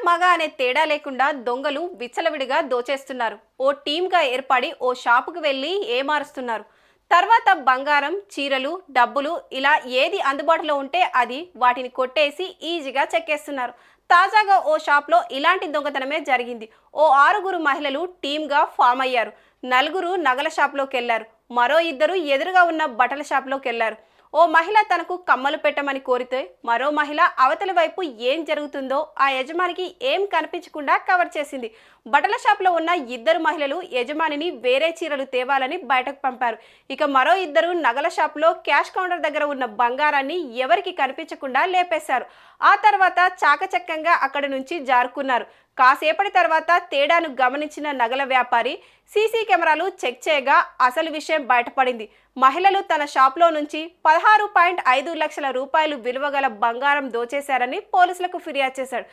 మగ అనే తేడా లేకుండా దొంగలు విచ్చలవిడిగా దోచేస్తున్నారు. ఓ టీమ్గా ఏర్పడి ఓ షాపుకు వెళ్ళి ఏమారుస్తున్నారు. తర్వాత బంగారం, చీరలు, డబ్బులు ఇలా ఏది అందుబాటులో ఉంటే అది వాటిని కొట్టేసి ఈజీగా చెక్కేస్తున్నారు. తాజాగా ఓ షాప్లో ఇలాంటి దొంగతనమే జరిగింది. ఓ 6గురు మహిళలు టీమ్గా ఫామ్ అయ్యారు. నలుగురు నగల షాప్లోకి వెళ్లారు. మరో ఇద్దరు ఎదురుగా ఉన్న బట్టల షాప్లోకి వెళ్లారు. ఓ మహిళ తనకు కమ్మలు పెట్టమని కోరితే మరో మహిళ అవతలి వైపు ఏం జరుగుతుందో ఆ యజమానికి ఏం కనిపించకుండా కవర్ చేసింది. బట్టల షాప్లో ఉన్న ఇద్దరు మహిళలు యజమానిని వేరే చీరలు తేవాలని బయటకు పంపారు. ఇక మరో ఇద్దరు నగల షాప్లో క్యాష్ కౌంటర్ దగ్గర ఉన్న బంగారాన్ని ఎవరికి కనిపించకుండా లేపేశారు. ఆ తర్వాత చాకచక్యంగా అక్కడి నుంచి జారుకున్నారు. కాసేపటి తర్వాత తేడాను గమనించిన నగల వ్యాపారి సీసీ కెమెరాలు చెక్ చేయగా అసలు విషయం బయటపడింది. మహిళలు తన షాప్లో నుంచి 16.5 లక్షల రూపాయలు విలువ గల బంగారం దోచేశారని పోలీసులకు ఫిర్యాదు చేశాడు.